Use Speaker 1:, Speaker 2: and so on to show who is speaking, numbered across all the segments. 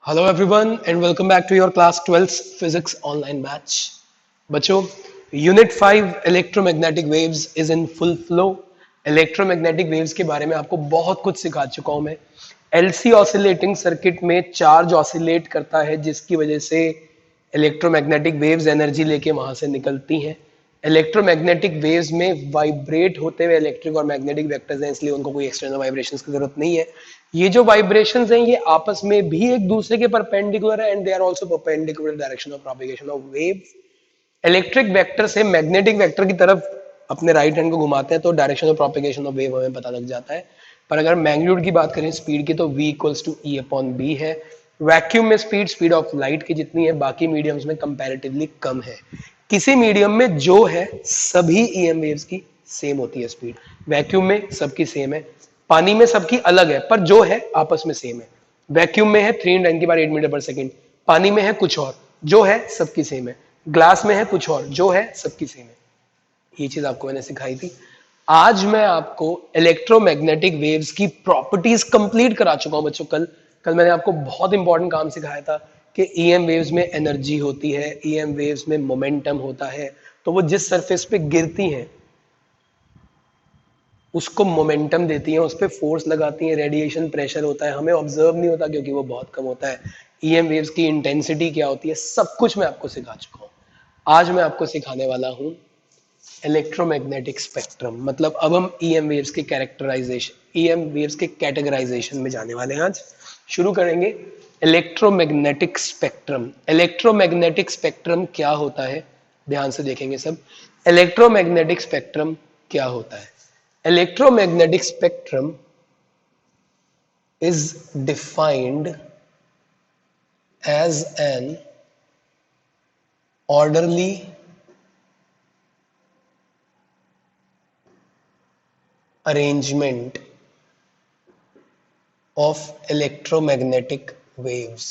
Speaker 1: Hello everyone and welcome back to your class 12 physics online batch. बच्चों, unit 5 electromagnetic waves is in full flow. Electromagnetic waves के बारे में आपको बहुत कुछ सिखा चुका हूं मैं. एलसी ऑसिलेटिंग सर्किट में चार्ज ऑसिलेट करता है जिसकी वजह से इलेक्ट्रोमैग्नेटिक वेव्स एनर्जी लेके वहां से निकलती हैं. इलेक्ट्रोमैग्नेटिक वेव्स में वाइब्रेट होते हुए इलेक्ट्रिक और मैग्नेटिक वेक्टर्स हैं, इसलिए उनको कोई एक्सटर्नल वाइब्रेशंस की जरूरत नहीं है. ये जो वाइब्रेशंस हैं ये आपस में भी एक दूसरे के परपेंडिकुलर है and they are also perpendicular direction of propagation of wave. Electric vector से मैग्नेटिक वेक्टर की तरफ अपने राइट हैंड को घुमाते हैं तो direction of propagation of wave हमें पता लग जाता है. पर अगर मैग्नीट्यूड की बात करें स्पीड की तो v equals to E upon B है. वैक्यूम में स्पीड ऑफ लाइट की जितनी है, बाकी मीडियम्स में कंपैरेटिवली कम है. किसी मीडियम में जो है सभी ईएम वेव्स की सेम होती है स्पीड. वैक्यूम में सबकी सेम है, पानी में सबकी अलग है, पर जो है आपस में सेम है. वैक्यूम में है 3×10⁸ मीटर पर सेकेंड, पानी में है कुछ और, जो है सबकी सेम है. ग्लास में है कुछ और, जो है सबकी सेम है. ये चीज आपको मैंने सिखाई थी. आज मैं आपको इलेक्ट्रोमैग्नेटिक वेव्स की प्रॉपर्टीज कंप्लीट करा चुका हूं बच्चों. कल कल मैंने आपको बहुत इंपॉर्टेंट काम सिखाया था कि ईएम वेव्स में एनर्जी होती है, ईएम वेव्स में मोमेंटम होता है. तो वो जिस सरफेस पे गिरती हैं उसको मोमेंटम देती हैं, उस पर फोर्स लगाती हैं, रेडिएशन प्रेशर होता है, हमें ऑब्जर्व नहीं होता क्योंकि वो बहुत कम होता है. ईएम वेव्स की इंटेंसिटी क्या होती है, सब कुछ मैं आपको सिखा चुका हूं. आज मैं आपको सिखाने वाला हूं इलेक्ट्रोमैग्नेटिक स्पेक्ट्रम. मतलब अब हम ईएम वेव्स के कैरेक्टराइजेशन, ईएम वेव्स के कैटेगराइजेशन में जाने वाले हैं. आज शुरू करेंगे इलेक्ट्रोमैग्नेटिक स्पेक्ट्रम. इलेक्ट्रोमैग्नेटिक स्पेक्ट्रम क्या होता है, ध्यान से देखेंगे सब. इलेक्ट्रोमैग्नेटिक स्पेक्ट्रम क्या होता है? Electromagnetic spectrum is defined as an orderly arrangement of electromagnetic waves.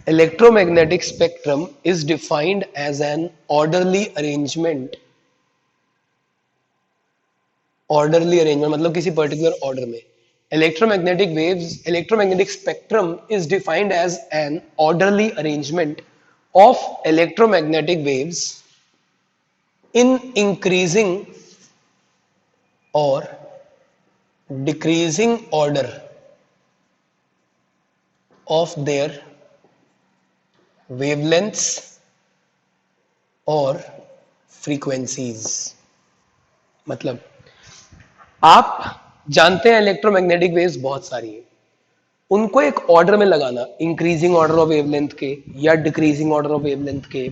Speaker 1: Electromagnetic spectrum is defined as an orderly arrangement मतलब किसी पर्टिकुलर ऑर्डर में. Electromagnetic spectrum is defined as an orderly arrangement of electromagnetic waves in increasing और decreasing order of their wavelengths और frequencies. मतलब आप जानते हैं electromagnetic waves बहुत सारी हैं, उनको एक ऑर्डर में लगाना, इंक्रीजिंग ऑर्डर ऑफ वेवलेंथ के या डिक्रीजिंग ऑर्डर ऑफ वेवलेंथ के,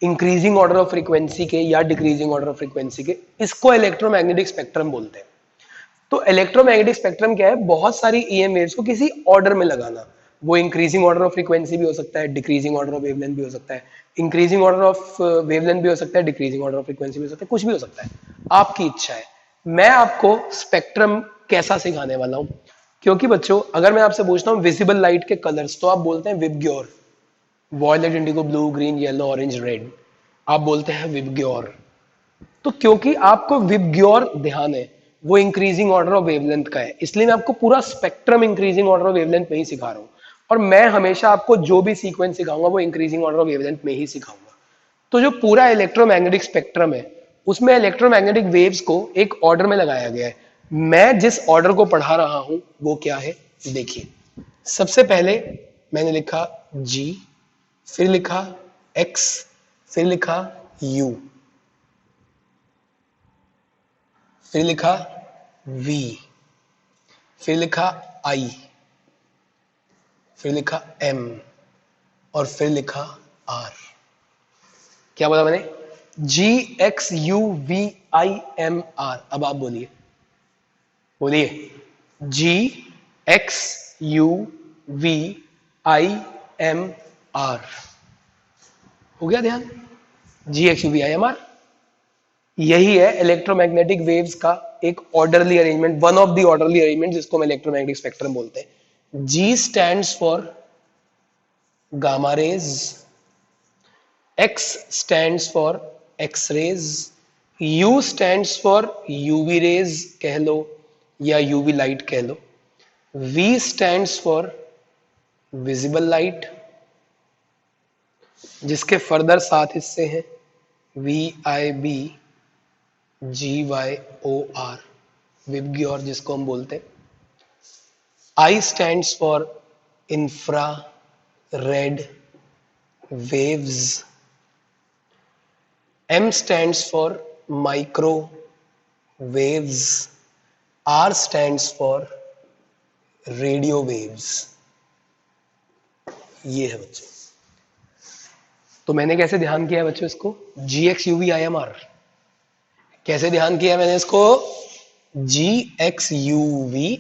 Speaker 1: इंक्रीजिंग ऑर्डर ऑफ फ्रीक्वेंसी के या डिक्रीजिंग ऑर्डर ऑफ फ्रीक्वेंसी के, इसको इलेक्ट्रोमैग्नेटिक स्पेक्ट्रम बोलते हैं. तो इलेक्ट्रोमैग्नेटिक स्पेक्ट्रम क्या है? बहुत सारी ईएम वेव्स को किसी ऑर्डर में लगाना. वो इंक्रीजिंग ऑर्डर ऑफ फ्रीक्वेंसी भी हो सकता है, डिक्रीजिंग ऑर्डर ऑफ वेवलेंथ भी हो सकता है, इंक्रीजिंग ऑर्डर ऑफ वेवलेंथ भी हो सकता है, डिक्रीजिंग ऑर्डर ऑफ फ्रीक्वेंसी भी हो सकता है, कुछ भी हो सकता है, आपकी इच्छा है. मैं आपको स्पेक्ट्रम कैसा सिखाने वाला हूं, क्योंकि बच्चों अगर मैं आपसे पूछता हूं विजिबल लाइट के कलर्स तो आप बोलते हैं VIBGYOR, violet, indigo, blue, green, yellow, orange, red, आप बोलते हैं विबग्योर. तो क्योंकि आपको विबग्योर ध्यान है, वो इंक्रीजिंग ऑर्डर ऑफ वेवलेंथ का है, इसलिए मैं आपको पूरा spectrum increasing order of wavelength में ही सिखा रहा हूं. और मैं हमेशा आपको जो भी सीक्वेंस सिखाऊंगा वो इंक्रीजिंग ऑर्डर ऑफ वेवलेंथ में ही सिखाऊंगा. तो जो पूरा इलेक्ट्रोमैग्नेटिक स्पेक्ट्रम है उसमें इलेक्ट्रोमैग्नेटिक वेव्स को एक ऑर्डर में लगाया गया है. मैं जिस ऑर्डर को पढ़ा रहा हूं वो क्या है, देखिए. सबसे पहले मैंने लिखा G, फिर लिखा X, फिर लिखा U, फिर लिखा V, फिर लिखा I, फिर लिखा M और फिर लिखा R. क्या बोला मैंने? G, X, U, V, I, M, R. अब आप बोलिए, बोलिए. G, X, U, V, I, M, R. हो गया ध्यान? G, X, U, V, I, M, R. यही है इलेक्ट्रोमैग्नेटिक वेव्स का एक orderly arrangement, one of the orderly arrangement जिसको हम इलेक्ट्रोमैग्नेटिक स्पेक्ट्रम बोलते हैं. G stands for gamma rays, X stands for X-rays, U stands for UV rays कह लो या UV light कह लो, V stands for visible light, जिसके फर्दर 7 हिस्से हैं, VIB GYOR, विबग्योर जिसको हम बोलते हैं। I stands for infra red waves, M stands for micro waves, R stands for radio waves। ये है बच्चों। तो मैंने कैसे ध्यान किया है बच्चों इसको, GXUV-IMR। कैसे ध्यान किया मैंने इसको, GXUV-IMR।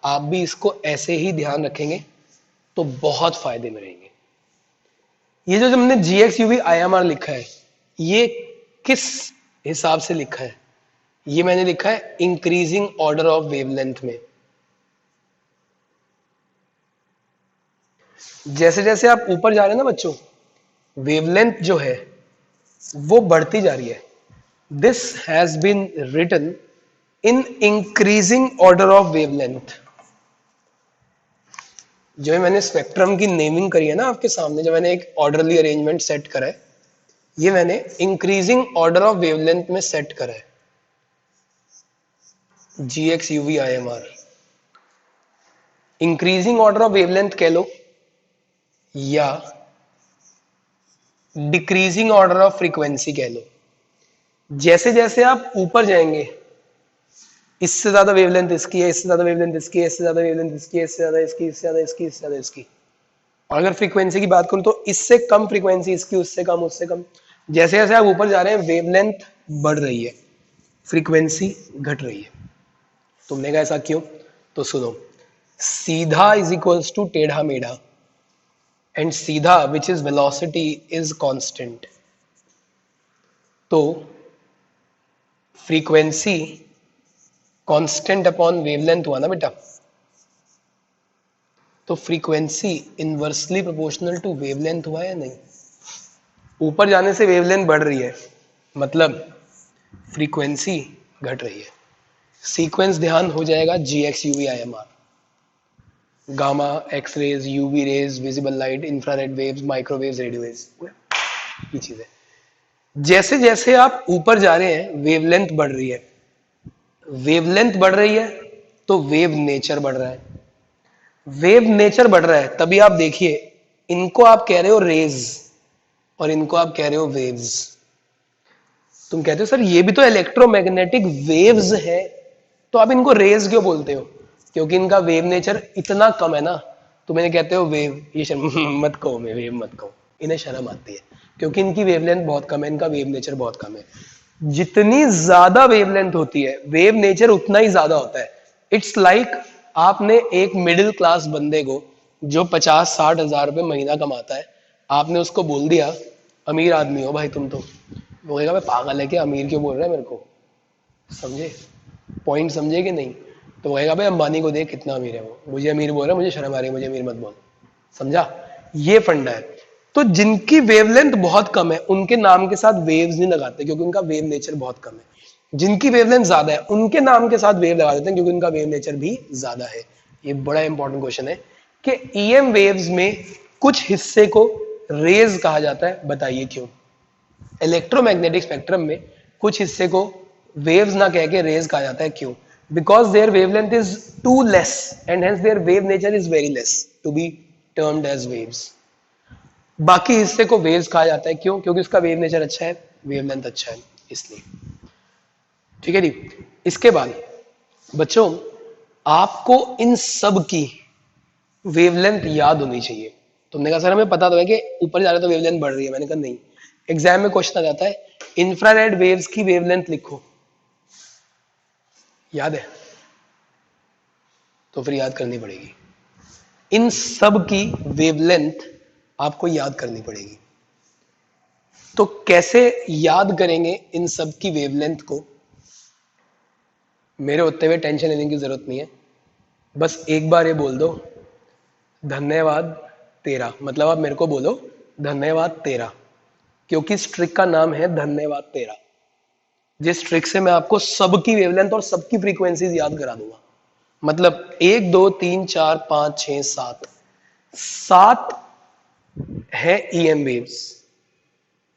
Speaker 1: आप भी इसको ऐसे ही ध्यान रखेंगे तो बहुत फायदे में रहेंगे। ये जो हमने GXUV-IMR लिखा है, ये किस हिसाब से लिखा है, ये मैंने लिखा है इंक्रीजिंग ऑर्डर ऑफ वेवलेंथ में। जैसे जैसे आप ऊपर जा रहे हैं ना बच्चों, वेवलेंथ जो है वो बढ़ती जा रही है। This has been written in increasing order of wavelength. जो मैंने स्पेक्ट्रम की नेमिंग करी है ना आपके सामने, जो मैंने एक ऑर्डरली अरेंजमेंट सेट करा है, ये मैंने इंक्रीजिंग ऑर्डर ऑफ वेवलेंथ में सेट करा है, GXUV-IMR। Increasing order of wavelength कह लो या डिक्रीजिंग ऑर्डर ऑफ फ्रीक्वेंसी कह लो। जैसे जैसे आप ऊपर जाएंगे, इससे ज्यादा वेवलेंथ इसकी है, इससे ज्यादा वेवलेंथ इसकी है, इससे ज्यादा वेवलेंथ इसकी है, इससे ज्यादा इसकी, इससे ज्यादा इसकी, इससे ज्यादा इसकी। और अगर फ्रीक्वेंसी की बात करूं तो इससे कम फ्रीक्वेंसी इसकी, उससे कम, उससे कम। जैसे जैसे आप ऊपर जा रहे हैं वेवलेंथ बढ़ रही है, फ्रीक्वेंसी घट रही है। तुमने कहा ऐसा क्यों, तो सुनो, सीधा इज इक्वल्स टू टेढ़ा मेढ़ा, एंड सीधा which is velocity is constant. तो फ्रीक्वेंसी कांस्टेंट अपॉन वेवलेंथ हुआ ना बेटा, तो frequency inversely proportional to wavelength हुआ या नहीं। ऊपर जाने से वेवलेंथ बढ़ रही है, मतलब फ्रीक्वेंसी घट रही है। सीक्वेंस ध्यान हो जाएगा GXUV-IMR, gamma, X rays, UV rays, visible light, infrared waves, microwaves, radio waves, ये चीज है। जैसे जैसे आप ऊपर जा रहे हैं वेवलेंथ बढ़ रही है, वेवलेंथ बढ़ रही है तो वेव नेचर बढ़ रहा है। वेव नेचर बढ़ रहा है, तभी आप देखिए इनको आप कह रहे हो रेज और इनको आप कह रहे हो वेव्स। तुम कहते हो सर ये भी तो इलेक्ट्रोमैग्नेटिक वेव्स है, तो आप इनको रेज क्यों बोलते हो, क्योंकि इनका वेव नेचर इतना कम है ना। तो मैंने कहते हो वेव, ये शर्म मत कहो, मैं वेव मत कहो, इन्हें शर्म आती है क्योंकि इनकी वेवलेंथ बहुत कम है, इनका वेव नेचर बहुत कम है। जितनी ज्यादा वेवलेंथ होती है वेव नेचर उतना ही ज्यादा होता है। इट्स लाइक आपने एक मिडिल क्लास बंदे को जो 50-60 हजार रुपए महीना कमाता है, आपने उसको बोल दिया अमीर आदमी हो भाई तुम, तो वो कहेगा मैं पागल है क्या, अमीर क्यों बोल रहा है मेरे को, समझे पॉइंट, समझे कि नहीं। तो कहेगा भाई अंबानी को देख कितना अमीर है वो, मुझे अमीर बोल रहा है, मुझे शर्म आ रही है, मुझे अमीर मत बोल, समझा। ये फंडा है। तो जिनकी वेवलेंथ बहुत कम है उनके नाम के साथ वेव्स नहीं लगाते क्योंकि उनका वेव नेचर बहुत कम है। जिनकी वेवलेंथ ज्यादा है उनके नाम के साथ वेव लगा देते हैं क्योंकि उनका वेव नेचर भी ज्यादा है। ये बड़ा इंपॉर्टेंट क्वेश्चन है कि EM वेव्स में कुछ हिस्से को रेज कहा जाता है, बताइए क्यों। इलेक्ट्रोमैग्नेटिक स्पेक्ट्रम में कुछ हिस्से को वेव्स ना कह के रेज कहा जाता है, क्यों, because their wavelength is too less and hence their wave nature is very less to be termed as waves. बाकी हिस्से को वेव्स कहा जाता है, क्यों, क्योंकि उसका वेव नेचर अच्छा है, वेवलेंथ अच्छा है, इसलिए। ठीक है जी। इसके बाद बच्चों आपको इन सब की वेवलेंथ याद होनी चाहिए। तुमने कहा सर हमें पता तो है कि ऊपर जा रहे तो वेवलेंथ बढ़ रही है, मैंने कहा नहीं, एग्जाम में क्वेश्चन आ जाता है इंफ्रारेड वेव्स की वेवलेंथ लिखो, याद है, तो फिर याद करनी पड़ेगी। इन सब की वेवलेंथ आपको याद करनी पड़ेगी। तो कैसे याद करेंगे इन सब की वेवलेंथ को, मेरे होते हुए टेंशन लेने की जरूरत नहीं है, बस एक बार ये बोल दो धन्यवाद तेरा, मतलब आप मेरे को बोलो धन्यवाद तेरा, क्योंकि इस ट्रिक का नाम है धन्यवाद तेरा। जिस ट्रिक से मैं आपको सबकी वेवलेंथ और सबकी फ्रीक्वेंसीज याद करा दूंगा, मतलब 1 2 3 4 5 6 7 7 है ईएम वेव्स।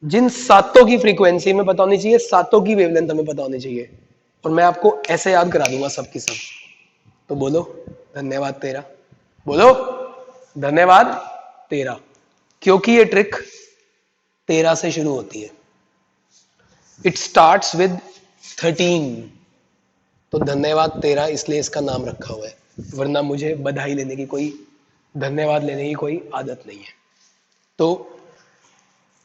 Speaker 1: जिन सातों की फ्रीक्वेंसी में पता होनी चाहिए, सातों की वेवलेंथ हमें पता होनी चाहिए, और मैं आपको ऐसे याद करा दूंगा सब की सब। तो बोलो धन्यवाद तेरा, बोलो धन्यवाद तेरा, क्योंकि ये ट्रिक 13 से शुरू होती है। इट स्टार्ट्स विद 13, तो धन्यवाद तेरा इसलिए इसका नाम रखा हुआ है, वरना मुझे बधाई लेने की कोई, धन्यवाद लेने की कोई आदत नहीं है। तो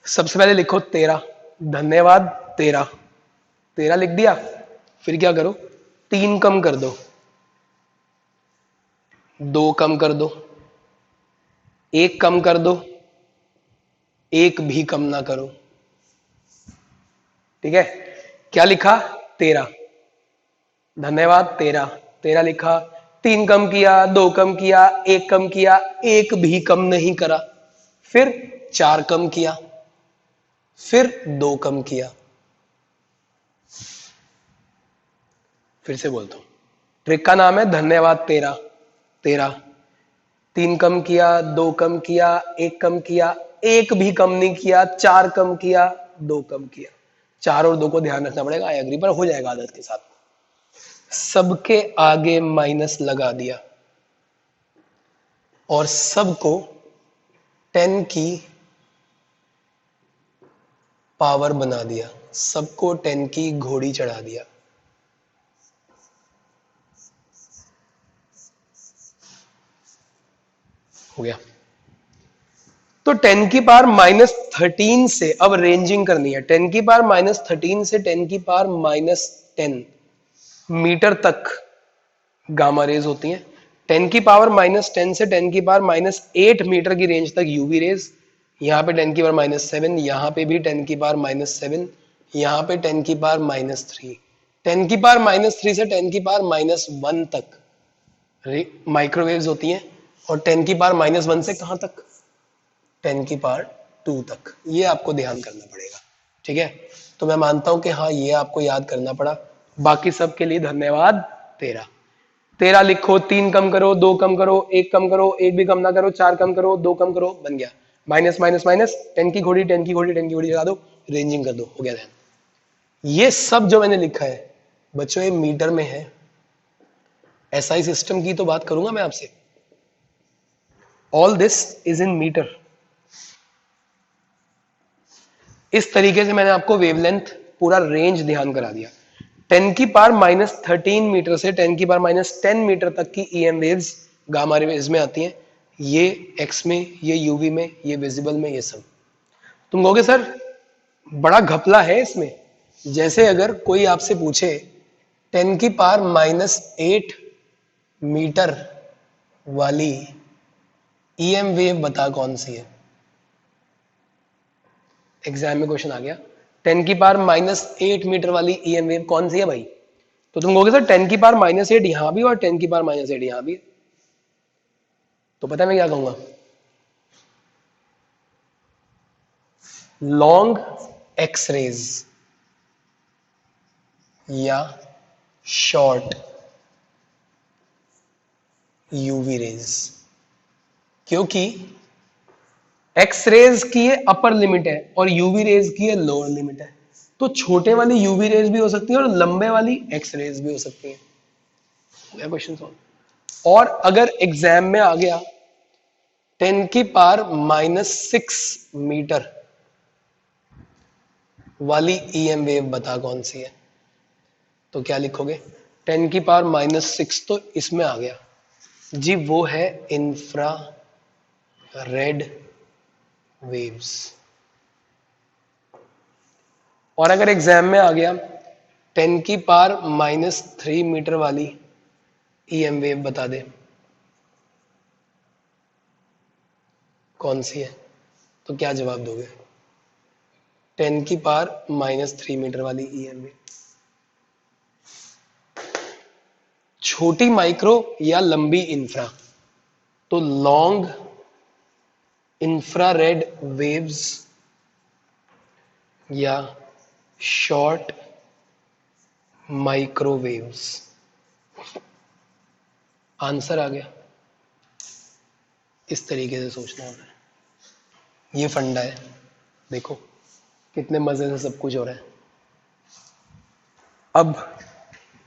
Speaker 1: सबसे पहले लिखो तेरा, धन्यवाद तेरा, तेरा लिख दिया। फिर क्या करो, 3 कम कर दो, 2 कम कर दो, 1 कम कर दो, 1 भी कम ना करो। ठीक है, क्या लिखा, तेरा, धन्यवाद तेरा, तेरा लिखा, 3 कम किया, 2 कम किया, 1 कम किया, 1 भी कम नहीं करा, फिर 4 कम किया, फिर 2 कम किया। फिर से बोलता हूं, ट्रिक का नाम है धन्यवाद तेरा, तेरा 3 कम किया, 2 कम किया, 1 कम किया, 1 भी कम नहीं किया, 4 कम किया, 2 कम किया। 4 और 2 को ध्यान रखना पड़ेगा, आई एग्री, पर हो जाएगा आदत के साथ। सबके आगे माइनस लगा दिया और सबको 10 की पावर बना दिया, सबको 10 की घोड़ी चढ़ा दिया। हो गया। तो 10 की पावर -13 से अब रेंजिंग करनी है। 10 की पावर -13 से 10 की पावर -10 मीटर तक गामा रेज होती हैं। 10 की पावर -10 से 10 की पावर -8 मीटर की रेंज तक यूवी रेज। यहाँ पे 10 की पावर -7, यहाँ पे भी 10 की पावर -7, यहाँ पे 10 की पावर -3, 10 की पावर -3 से 10 की पावर -1 तक माइक्रोवेव्स होती हैं, और 10 की पावर -1 से कहां तक, 10 की पावर 2 तक। ये आपको ध्यान करना पड़ेगा। ठीक है, तो मैं मानता हूं कि हाँ ये आपको याद करना पड़ा। बाकी सब के लिए धन्यवाद तेरा। तेरा लिखो, 3 कम करो, 2 कम करो, 1 कम करो, 1 भी कम ना करो, 4 कम करो, 2 कम करो, बन गया। माइनस माइनस माइनस, 10 की घोड़ी, 10 की घोड़ी, 10 की घोड़ी लगा दो, रेंजिंग कर दो, हो गया ध्यान। ये सब जो मैंने लिखा है बच्चों, ये मीटर में है। एसआई सिस्टम की तो बात करूंगा मैं आपसे। All this is in metre. इस तरीके से मैंने आपको वेवलेंथ पूरा रेंज ध्यान करा दिया। 10 की पावर -13 मीटर से 10 की पावर -10 मीटर तक की ईएम वेव्स गामा रेज में आती हैं। ये एक्स में, ये यूवी में, ये विजिबल में, ये सब। तुम कहोगे सर बड़ा घपला है इसमें। जैसे अगर कोई आपसे पूछे 10 की पावर -8 मीटर वाली ईएम वेव बता कौन सी है। एग्जाम में क्वेश्चन आ गया, 10 की पावर -8 मीटर वाली ईएम वेव कौन सी है भाई। तो तुम कहोगे सर 10 की पावर -8 यहां भी और 10 की पावर -8 यहां भी। तो पता है मैं क्या कहूंगा, लॉन्ग एक्स रेज या शॉर्ट यूवी रेज। क्योंकि एक्स रेज की ये अपर लिमिट है और यूवी रेज की ये लोअर लिमिट है। तो छोटे वाली यूवी रेज भी हो सकती है और लंबे वाली एक्स रेज भी हो सकती है। Question solve. और अगर एग्जाम में आ गया 10 की पावर -6 मीटर वाली ईएम वेव बता कौन सी है, तो क्या लिखोगे। 10 की पावर -6 तो इसमें आ गया जी, वो है इंफ्रा रेड वेव्स। और अगर एग्जाम में आ गया 10 की पावर -3 मीटर वाली ईएम वेव बता दे कौन सी है, तो क्या जवाब दोगे। 10 की पावर -3 मीटर वाली ईएम वेव, छोटी माइक्रो या लंबी इंफ्रा। तो लॉन्ग इंफ्रारेड वेव्स या शॉर्ट माइक्रोवेव्स। आंसर आ गया। इस तरीके से सोचना होता है, ये फंडा है। देखो कितने मजे से सब कुछ हो रहा है। अब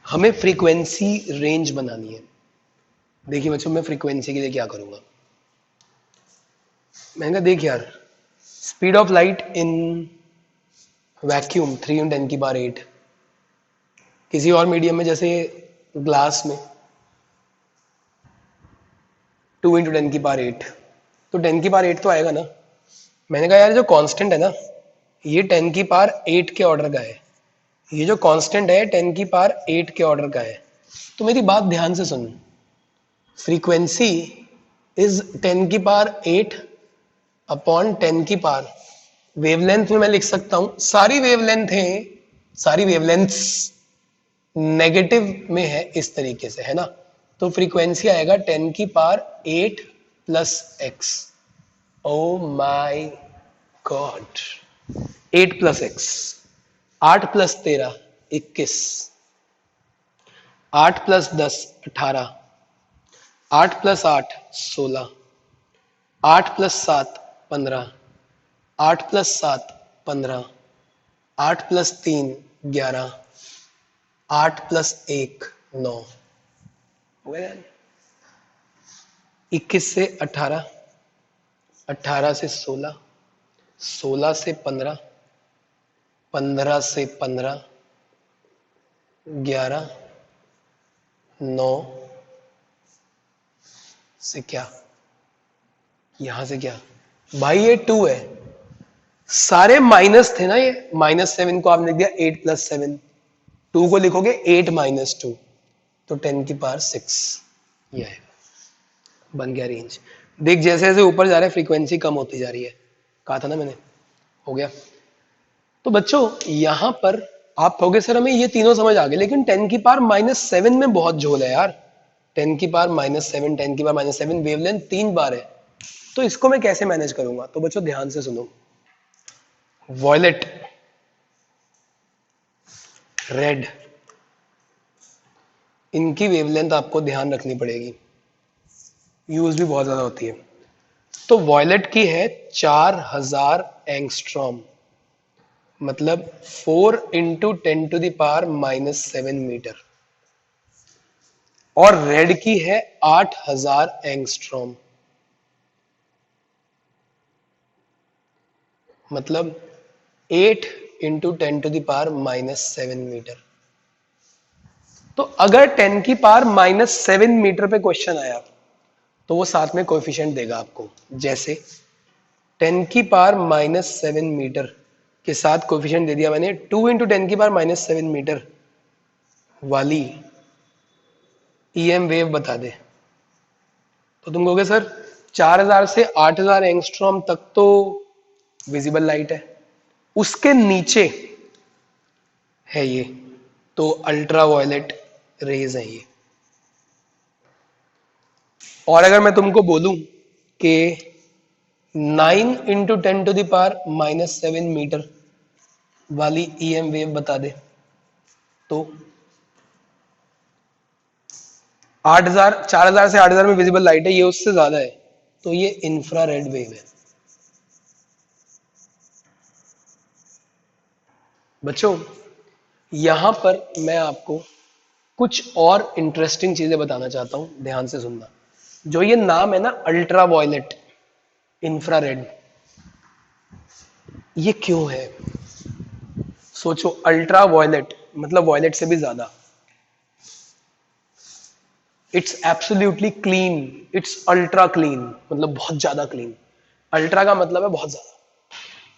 Speaker 1: हमें फ्रीक्वेंसी रेंज बनानी है। देखिए बच्चों, मैं फ्रीक्वेंसी के लिए क्या करूंगा, मैंने कहा देख यार, speed of light in vacuum 3 × 10⁸ किसी और मीडियम में जैसे ग्लास में 2 × 10⁸, तो 10⁸ तो आएगा ना। मैंने कहा यार जो कांस्टेंट है ना, ये 10⁸ के ऑर्डर का है। ये जो कांस्टेंट है 10⁸ के ऑर्डर का है। तो मेरी बात ध्यान से सुन, फ्रीक्वेंसी इज 10⁸ अपॉन 10⁸। वेवलेंथ में मैं लिख सकता हूं, सारी वेवलेंथ है, सारी वेवलेंथ्स नेगेटिव में है इस तरीके से, है ना। तो फ्रीक्वेंसी आएगा 10⁸ plus x। Oh my God, 8 plus x, 8 plus 13 21, 8 plus 10 18, 8 plus 8 16, 8 plus 7 15, 8 plus 7 15, 8 plus 3 11, 8 plus 1 9। 21 से 18, 18 से 16, 16 से 15, 15 से 15, 11 9 से क्या, यहां से क्या भाई, ये 2 है। सारे माइनस थे ना, ये -7 को आपने लिख दिया 8 प्लस 7, 2 को लिखोगे 8 माइनस 2, तो 10⁶ ये है, बन गया रेंज। देख जैसे जैसे ऊपर जा रहे हैं फ्रीक्वेंसी कम होती जा रही है, कहा था ना मैंने, हो गया। तो बच्चों यहां पर आप कहोगे सर हमें ये तीनों समझ आ गए, लेकिन 10⁻⁷ में बहुत झोल है यार। 10⁻⁷ 10⁻⁷ वेवलेंथ 3 बार है, तो इसको मैं कैसे मैनेज करूंगा। तो बच्चों ध्यान से सुनो, वॉयलेट, रेड, इनकी वेवलेंथ आपको ध्यान रखनी पड़ेगी, यूज भी बहुत ज्यादा होती है। तो वॉयलेट की है 4000 एंगस्ट्रॉम, मतलब 4 × 10⁻⁻7 मीटर, और रेड की है 8000 एंगस्ट्रॉम, मतलब 8 × 10⁻⁻7 मीटर। तो अगर 10⁻⁻7 मीटर पे क्वेश्चन आया तो वो साथ में कोएफिशिएंट देगा आपको, जैसे 10⁻⁻7 मीटर के साथ कोएफिशिएंट दे दिया मैंने 2 × 10⁻⁻7 मीटर वाली ईएम वेव बता दे। तो तुम कहोगे सर 4000 से 8000 एंगस्ट्रॉम तक तो विजिबल लाइट है, उसके नीचे है ये तो अल्ट्रा वायलेट रेज है ये। और अगर मैं तुमको बोलूं कि 9 × 10⁻⁻7 मीटर वाली ईएम वेव बता दे, तो 8000 4000 से 8000 में विजिबल लाइट है, ये उससे ज्यादा है, तो ये इंफ्रारेड वेव है। बच्चों यहां पर मैं आपको कुछ और इंटरेस्टिंग चीजें बताना चाहता हूं, ध्यान से सुनना। जो ये नाम है ना अल्ट्रा वायलेट, इंफ्रारेड, ये क्यों है। सोचो, अल्ट्रा वायलेट मतलब वायलेट से भी ज्यादा, it's absolutely clean, it's ultra clean, मतलब बहुत ज्यादा क्लीन। अल्ट्रा का मतलब है बहुत ज्यादा,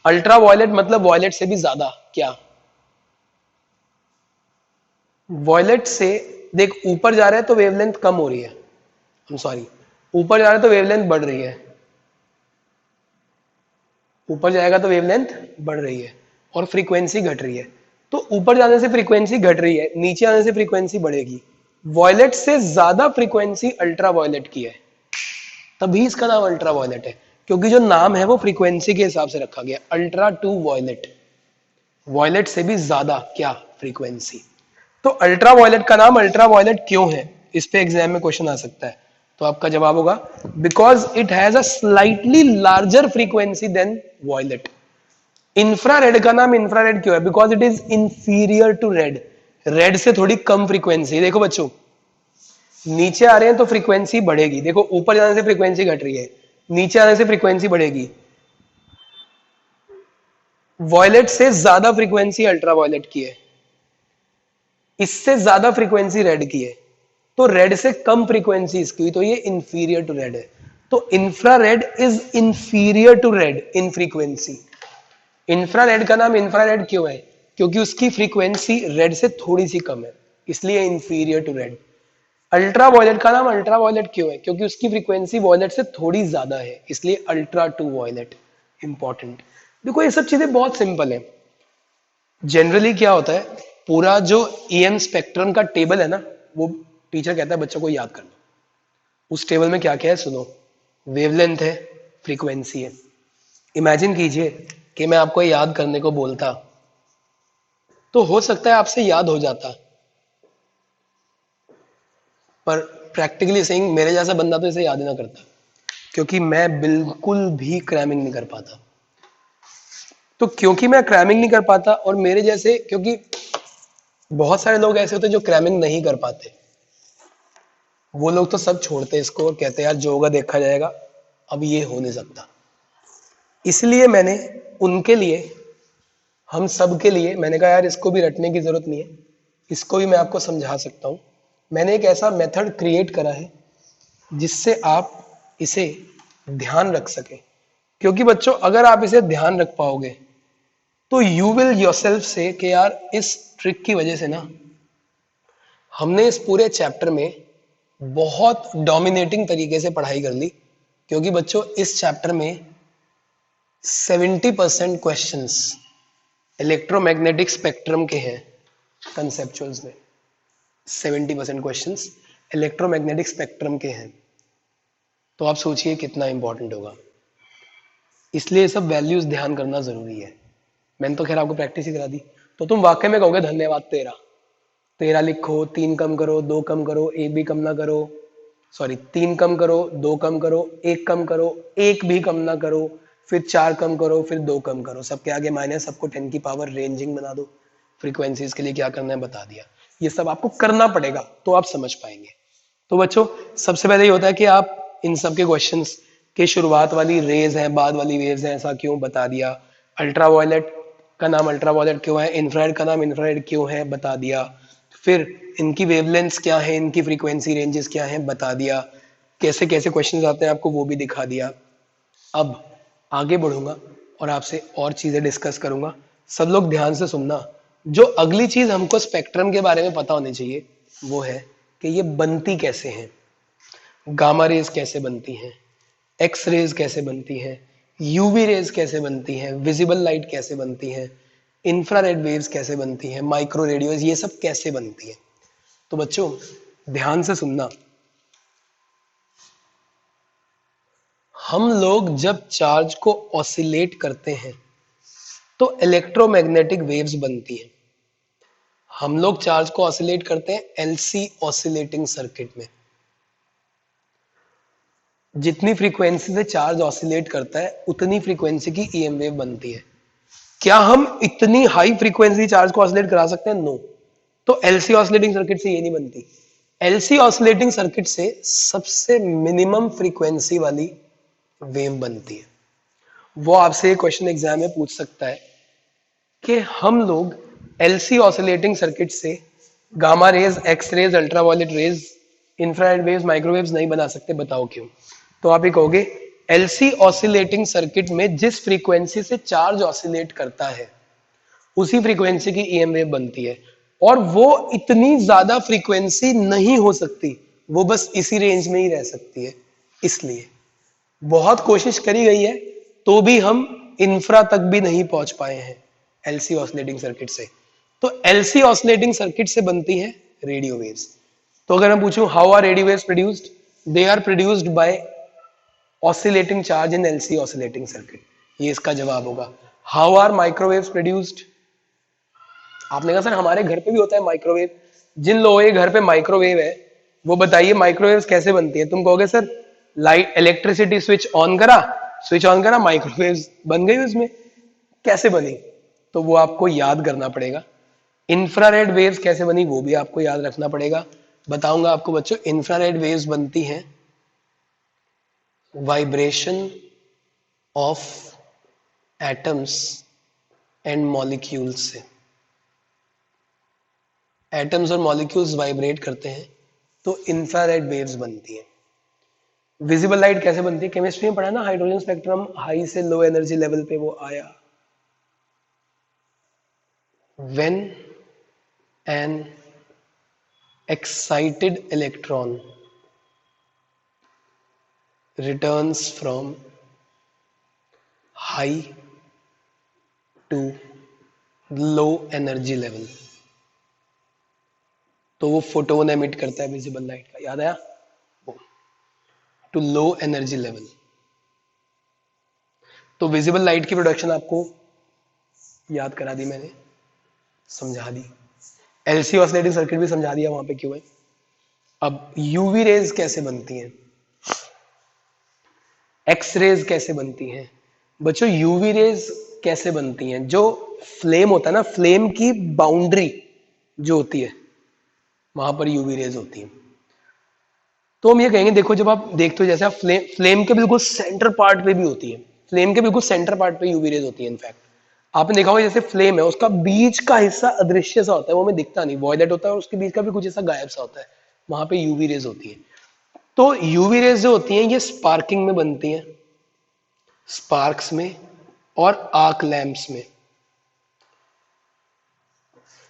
Speaker 1: अल्ट्रा वायलेट मतलब वायलेट से भी ज्यादा। क्या वायलेट से, देख ऊपर जा रहे हैं तो वेवलेंथ कम हो रही है, सॉरी ऊपर जा रहे हैं तो वेवलेंथ बढ़ रही है, ऊपर जाएगा तो वेवलेंथ बढ़ रही है और फ्रीक्वेंसी घट रही है। तो ऊपर जाने से फ्रीक्वेंसी घट रही है, नीचे आने से फ्रीक्वेंसी बढ़ेगी। वॉयलेट से ज्यादा फ्रीक्वेंसी अल्ट्रा वॉयलेट की है, तभी इसका नाम अल्ट्रा वॉयलेट है, क्योंकि जो नाम है वो फ्रीक्वेंसी के हिसाब से रखा गया, अल्ट्रा टू वॉयलेट, वॉयलेट से भी ज्यादा क्या फ्रीक्वेंसी। तो अल्ट्रा वॉयलेट का नाम अल्ट्रा वॉयलेट क्यों है, इस पे एग्जाम में क्वेश्चन आ सकता है। तो आपका जवाब होगा because it has a slightly larger frequency than violet. Infrared का नाम इंफ्रारेड क्यों है? Because it is inferior to red. Red से थोड़ी कम फ्रीक्वेंसी। देखो बच्चों, नीचे आ रहे हैं तो फ्रीक्वेंसी बढ़ेगी, देखो ऊपर जाने से फ्रीक्वेंसी घट रही है, नीचे आने से फ्रीक्वेंसी बढ़ेगी। वॉयलेट से ज्यादा फ्रीक्वेंसी अल्ट्रा वॉयलेट की है, इससे ज्यादा फ्रीक्वेंसी रेड की है, तो रेड से कम फ्रीक्वेंसी इसकी हुई, तो ये इंफीरियर टू रेड है। तो infrared is inferior to red in frequency. Infrared का नाम इंफ्रारेड क्यों है? क्योंकि उसकी फ्रीक्वेंसी रेड से थोड़ी सी कम है, इसलिए inferior to red. Ultra violet का नाम अल्ट्रा वॉयलेट क्यों है? क्योंकि उसकी फ्रीक्वेंसी वॉयलेट से थोड़ी ज्यादा है, इसलिए अल्ट्रा टू वॉयलेट। इंपॉर्टेंट। देखो ये सब चीजें बहुत सिंपल है। जनरली क्या होता है, पूरा जो ईएम स्पेक्ट्रम का टेबल है ना, वो टीचर कहता है बच्चों को याद कर लो। उस टेबल में क्या क्या है सुनो। वेवलेंथ है, फ्रीक्वेंसी है। इमेजिन कीजिए कि मैं आपको याद करने को बोलता, तो हो सकता है आपसे याद हो जाता, पर प्रैक्टिकली सेइंग मेरे जैसा बंदा तो इसे याद ही ना करता, क्योंकि मैं बिल्कुल भी क्रैमिंग नहीं कर पाता। तो क्योंकि मैं क्रैमिंग नहीं कर पाता, और मेरे जैसे, क्योंकि बहुत सारे लोग ऐसे होते हैं जो क्रैमिंग नहीं कर पाते, वो लोग तो सब छोड़ते हैं इसको और कहते हैं यार जो होगा देखा जाएगा, अब ये हो नहीं सकता। इसलिए मैंने उनके लिए, हम सब के लिए मैंने कहा यार इसको भी रटने की जरूरत नहीं है, इसको भी मैं आपको समझा सकता हूं। मैंने एक ऐसा मेथड क्रिएट करा है जिससे आप इसे ध्यान रख सके। क्योंकि बच्चों अगर आप इसे ध्यान रख पाओगे तो यू विल योरसेल्फ से कि यार इस ट्रिक की वजह से ना हमने इस पूरे चैप्टर में बहुत डोमिनेटिंग तरीके से पढ़ाई कर ली। क्योंकि बच्चों इस चैप्टर में 70% क्वेश्चंस इलेक्ट्रोमैग्नेटिक स्पेक्ट्रम के हैं। कंसेप्चुअल्स में 70% क्वेश्चंस इलेक्ट्रोमैग्नेटिक स्पेक्ट्रम के हैं। तो आप सोचिए कितना इंपॉर्टेंट होगा। इसलिए सब वैल्यूज ध्यान करना जरूरी है। मैंने तो खैर आपको प्रैक्टिस ही करा दी, तो तुम वाकई में कहोगे धन्यवाद तेरा। तेरा लिखो, 3 कम करो, 2 कम करो, 1 भी कम ना करो, सॉरी 3 कम करो, 2 कम करो, 1 कम करो, 1 भी कम ना करो, फिर 4 कम करो, फिर 2 कम करो, सबके आगे माइनस, सबको 10 की पावर रेंजिंग बना दो। फ्रीक्वेंसीज के लिए क्या करना है बता दिया। ये सब आपको करना पड़ेगा तो आप समझ पाएंगे। तो बच्चों सबसे पहले ये होता है कि आप इन सब के क्वेश्चंस के शुरुआत वाली रेज है, बाद वाली वेव्स है, ऐसा क्यों बता दिया। अल्ट्रा वायलेट का नाम अल्ट्रा वायलेट क्यों है, इंफ्रारेड का नाम इंफ्रारेड क्यों है बता दिया। फिर इनकी वेवलेंथ्स क्या है, इनकी फ्रीक्वेंसी रेंजेस क्या हैं बता दिया। कैसे कैसे क्वेश्चंस आते हैं आपको वो भी दिखा दिया। अब आगे बढ़ूंगा और आपसे और चीजें डिस्कस करूंगा। सब लोग ध्यान से सुनना। जो अगली चीज हमको स्पेक्ट्रम के बारे में पता होनी चाहिए वो है कि ये बनती कैसे हैं, गामा रेज कैसे बनती हैं, एक्स रेज कैसे बनती हैं, यूवी रेज कैसे बनती हैं, विजिबल लाइट कैसे बनती हैं, इंफ्रारेड वेव्स कैसे बनती हैं, माइक्रो रेडियोज ये सब कैसे बनती हैं। तो बच्चों ध्यान से सुनना। हम लोग जब चार्ज को ऑसिलेट करते हैं तो इलेक्ट्रोमैग्नेटिक वेव्स बनती हैं। हम लोग चार्ज को ऑसिलेट करते हैं एलसी ऑसिलेटिंग सर्किट में। जितनी फ्रीक्वेंसी से चार्ज ऑसिलेट करता है उतनी फ्रीक्वेंसी की ईएम वेव बनती है। क्या हम इतनी हाई फ्रीक्वेंसी चार्ज को ऑसिलेट करा सकते हैं? नो। तो एलसी ऑसिलेटिंग सर्किट से ये नहीं बनती। एलसी ऑसिलेटिंग सर्किट से सबसे मिनिमम फ्रीक्वेंसी वाली वेव बनती है। वो आपसे क्वेश्चन एग्जाम में पूछ सकता है कि हम लोग एलसी ऑसिलेटिंग सर्किट से gamma rays, X rays, ultraviolet rays, infrared waves, microwaves नहीं बना सकते, बताओ क्यों। तो आप ये कहोगे एलसी ऑसिलेटिंग सर्किट में जिस फ्रीक्वेंसी से चार्ज ऑसिलेट करता है उसी फ्रीक्वेंसी की ईएम वेव बनती है, और वो इतनी ज्यादा फ्रीक्वेंसी नहीं हो सकती, वो बस इसी रेंज में ही रह सकती है। इसलिए बहुत कोशिश करी गई है तो भी हम इंफ्रा तक भी नहीं पहुंच पाए हैं एलसी ऑसिलेटिंग सर्किट से। तो एलसी ऑसिलेटिंग सर्किट से बनती है रेडियो वेव्स। तो अगर मैं पूछूं how are radio waves produced, they are produced by oscillating charge in LC oscillating circuit. ये इसका जवाब होगा। हाउ आर माइक्रोवेव्स प्रोड्यूस्ड, आपने कहा सर हमारे घर पे भी होता है माइक्रोवेव। जिन लोगों के घर पे माइक्रोवेव है वो बताइए माइक्रोवेव्स कैसे बनती है। तुम कहोगे sir light electricity switch on करा माइक्रोवेव्स बन गई उसमें, कैसे बनी? तो वो आपको याद करना पड़ेगा। इंफ्रारेड वेव्स कैसे बनी वो भी आपको याद रखना पड़ेगा। बताऊंगा आपको बच्चों। इंफ्रारेड वेव्स बनती हैं vibration of atoms and molecules से। एटम्स और मॉलिक्यूल्स वाइब्रेट करते हैं तो इंफ्रारेड वेव्स बनती हैं। विजिबल लाइट कैसे बनती है? केमिस्ट्री में पढ़ा ना, हाइड्रोजन स्पेक्ट्रम हाई से लो एनर्जी लेवल पे वो आया। When an excited electron returns from high to low energy level, तो वो फोटोन एमिट करता है विजिबल लाइट का, याद आया? To low energy level. तो विजिबल लाइट की प्रोडक्शन आपको याद करा दी मैंने, समझा दी। एलसी ऑसिलेटिंग सर्किट भी समझा दिया वहां पे क्यों है। अब यूवी रेज कैसे बनती हैं, एक्स रेज कैसे बनती हैं? बच्चों यूवी रेज कैसे बनती हैं? जो फ्लेम होता है ना, फ्लेम की बाउंड्री जो होती है वहां पर यूवी रेज होती है। तो हम ये कहेंगे, देखो जब आप देखते हो जैसे आप फ्लेम के बिल्कुल सेंटर पार्ट पे भी होती है, फ्लेम के बिल्कुल सेंटर पार्ट पे यूवी रेज होती है। इनफैक्ट आपने देखा होगा जैसे फ्लेम है उसका बीच का हिस्सा अदृश्य सा होता है, वो हमें दिखता नहीं, वॉयलेट होता है, और उसके बीच का भी कुछ ऐसा गायब सा होता है, वहां पे यूवी रेज होती है। तो यूवी रेज जो होती हैं ये स्पार्किंग में बनती हैं, स्पार्क्स में और आर्क लैंप्स में।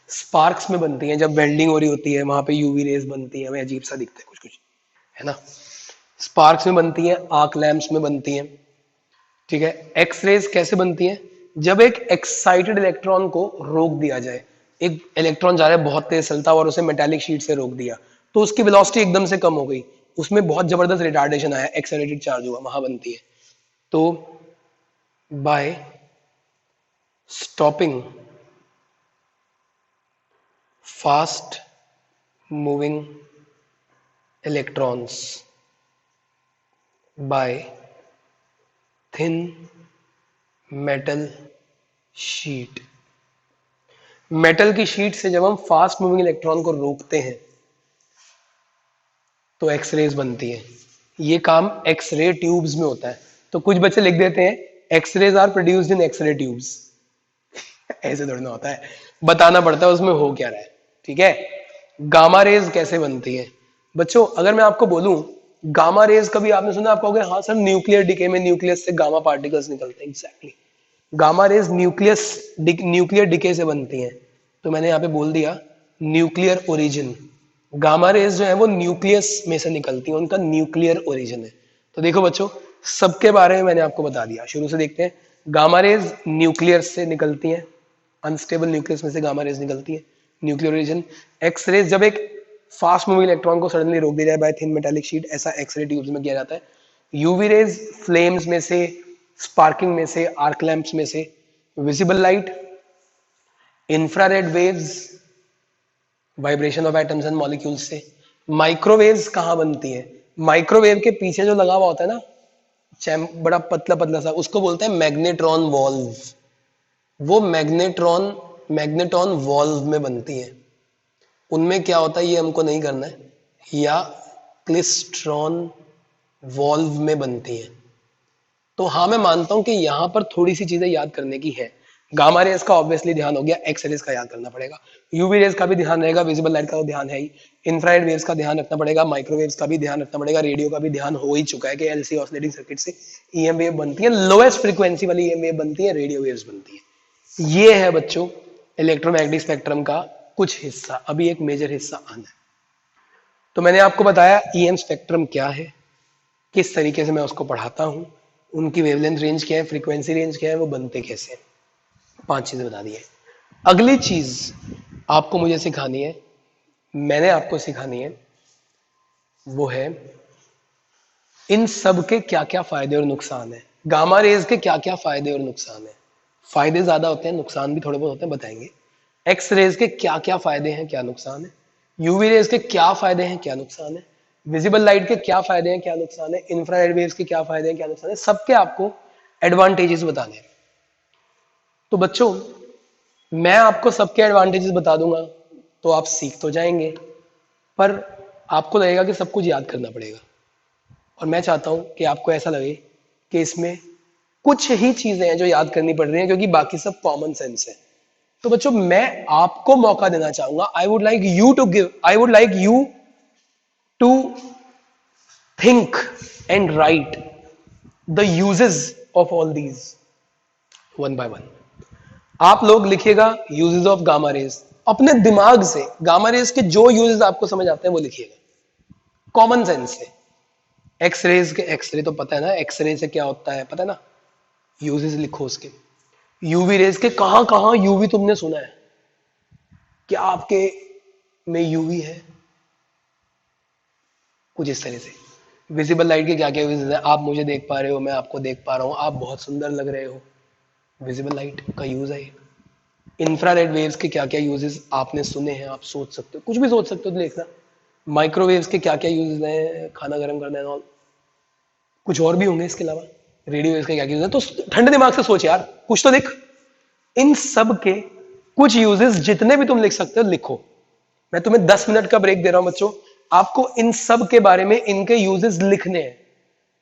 Speaker 1: स्पार्क्स में बनती हैं, जब वेल्डिंग हो रही होती है वहां पे यूवी रेज बनती है, हमें अजीब सा दिखता है कुछ कुछ, है ना। स्पार्क्स में बनती हैं, आर्क लैंप्स में बनती हैं, ठीक है। एक्स रेज कैसे बनती हैं? जब एक एक्साइटेड इलेक्ट्रॉन को रोक दिया जाए, एक इलेक्ट्रॉन जा रहा है बहुत तेज चलता और उसे मेटालिक शीट से रोक दिया, तो उसकी वेलोसिटी एकदम से कम हो गई, उसमें बहुत जबरदस्त रिटार्डेशन आया, एक्सेलरेटेड चार्ज हुआ, वहां बनती है। तो by stopping fast moving electrons by thin metal sheet, metal की शीट से जब हम फास्ट मूविंग इलेक्ट्रॉन को रोकते हैं तो एक्सरेज बनती है। ये काम एक्सरे ट्यूब्स में होता है। तो कुछ बच्चे लिख देते हैं X rays are produced in X ray tubes. ऐसे थोड़ी ना होता है, बताना पड़ता है उसमें हो क्या रहा है, ठीक है। गामा रेज कैसे बनती है? बच्चों अगर मैं आपको बोलूं गामा रेज, कभी आपने सुना? आप कहोगे हाँ सर न्यूक्लियर डिके में न्यूक्लियस से गामा पार्टिकल्स निकलते हैं। Exactly, gamma rays nuclear decay से बनती हैं। तो मैंने यहाँ पे बोल दिया न्यूक्लियर ओरिजिन। गामा रेज जो है वो न्यूक्लियस में से निकलती है, उनका न्यूक्लियर ओरिजिन है। तो देखो बच्चों सबके बारे में मैंने आपको बता दिया, शुरू से देखते हैं। गामा रेज न्यूक्लियर से निकलती हैं, अनस्टेबल न्यूक्लियस में से गामा रेज निकलती है, न्यूक्लियर ओरिजिन। एक्स रेज जब एक फास्ट मूविंग इलेक्ट्रॉन को सडनली रोक दिया जाए बाय थिन मेटालिक शीट, ऐसा एक्सरे ट्यूब्स में किया जाता है। यूवी रेज फ्लेम्स में से, स्पार्किंग में से, आर्क लैंप्स में से। Visible light, infrared waves, vibration of atoms and molecules से। माइक्रोवेव्स कहां बनती है? माइक्रोवेव के पीछे जो लगा हुआ होता है ना, बड़ा पतला पतला सा, उसको बोलते हैं मैग्नेट्रॉन वॉल्व। वो मैग्नेट्रॉन वॉल्व में बनती है। उनमें क्या होता है ये हमको नहीं करना है, या क्लिस्ट्रॉन वॉल्व में बनती है। तो हाँ मैं मानता हूं कि यहां पर थोड़ी सी चीजें याद करने की है। गामा रेज का ऑब्वियसली ध्यान हो गया, एक्स रेज का याद करना पड़ेगा, यूवी रेज का भी ध्यान रहेगा, विजिबल लाइट का तो ध्यान है ही, इंफ्रारेड वेव्स का ध्यान रखना पड़ेगा, माइक्रोवेव्स का भी ध्यान रखना पड़ेगा, रेडियो का भी ध्यान हो ही चुका है कि एलसी ऑसिलेटिंग सर्किट से ईएम वेव बनती है, लोएस्ट फ्रीक्वेंसी वाली ईएम वेव बनती है, रेडियो वेव्स बनती है। ये है बच्चों इलेक्ट्रोमैग्नेटिक स्पेक्ट्रम का कुछ हिस्सा। अभी एक मेजर हिस्सा आना है। तो मैंने आपको बताया ईएम स्पेक्ट्रम क्या है, किस तरीके से मैं उसको पढ़ाता हूं, उनकी वेवलेंथ रेंज क्या है, फ्रीक्वेंसी रेंज क्या है, वो बनते कैसे हैं। 5 चीजें बता दी है। अगली चीज आपको मुझे सिखानी है, मैंने आपको सिखानी है, वो है इन सब के क्या क्या फायदे और नुकसान है। गामा रेज के क्या क्या फायदे और नुकसान है। फायदे ज्यादा होते हैं, नुकसान भी थोड़े बहुत होते हैं, बताएंगे। एक्स रेज के क्या क्या फायदे हैं, क्या नुकसान है। यूवी रेज के क्या फायदे हैं, क्या नुकसान है, विजिबल लाइट के क्या फायदे हैं, क्या नुकसान है, इंफ्रारेड वेव्स के क्या फायदे हैं, क्या नुकसान है, सबके आपको एडवांटेजेस बताने हैं। तो बच्चों मैं आपको सबके एडवांटेजेस बता दूंगा तो आप सीख तो जाएंगे, पर आपको लगेगा कि सब कुछ याद करना पड़ेगा। और मैं चाहता हूं कि आपको ऐसा लगे कि इसमें कुछ ही चीजें हैं जो याद करनी पड़ रही हैं, क्योंकि बाकी सब कॉमन सेंस है। तो बच्चों मैं आपको मौका देना चाहूंगा, I would like you to think and write the uses of all these one by one. आप लोग लिखिएगा यूजेस ऑफ गामा रेज, अपने दिमाग से गामा रेज के जो यूजेस आपको समझ आते हैं वो लिखिएगा कॉमन सेंस से। एक्सरे तो पता है ना, एक्सरे से क्या होता है पता है ना, यूजेस लिखो उसके। यूवी रेज के कहां कहां यूवी तुमने सुना है, क्या आपके में यूवी है, कुछ इस तरह से। विजिबल लाइट के क्या क्या यूजेस है, आप मुझे देख पा रहे हो, मैं आपको देख पा रहा हूं, आप बहुत सुंदर लग रहे हो, विजिबल लाइट का यूज है। इंफ्रारेड वेव्स के क्या क्या यूजेस आपने सुने हैं, आप सोच सकते हो, कुछ भी सोच सकते हो तो देखना। माइक्रोवेव्स के क्या क्या यूजेस हैं, खाना गर्म करना है और कुछ और भी होंगे इसके अलावा। रेडियो वेव्स के क्या क्या यूज है, तो ठंडे दिमाग से सोच यार, कुछ तो लिख। इन सब के कुछ यूजेस जितने भी तुम लिख सकते हो लिखो। मैं तुम्हें 10 मिनट का ब्रेक दे रहा हूं बच्चों, आपको इन सब के बारे में इनके यूजेस लिखने हैं,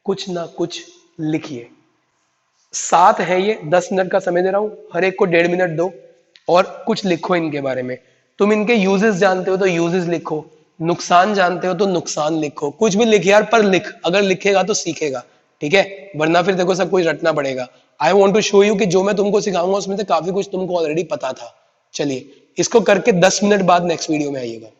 Speaker 1: कुछ ना कुछ लिखिए। 7 है ये, 10 मिनट का समय दे रहा हूं, हर एक को 1.5 मिनट दो और कुछ लिखो इनके बारे में। तुम इनके यूजेस जानते हो तो यूजेस लिखो, नुकसान जानते हो तो नुकसान लिखो, कुछ भी लिख यार, पर लिख, अगर लिखेगा तो सीखेगा, ठीक है, वरना फिर देखो सब कुछ रटना पड़ेगा। I want to show you कि जो मैं तुमको सिखाऊंगा उसमें से काफी कुछ तुमको ऑलरेडी पता था। चलिए इसको करके 10 मिनट बाद नेक्स्ट वीडियो में आइएगा।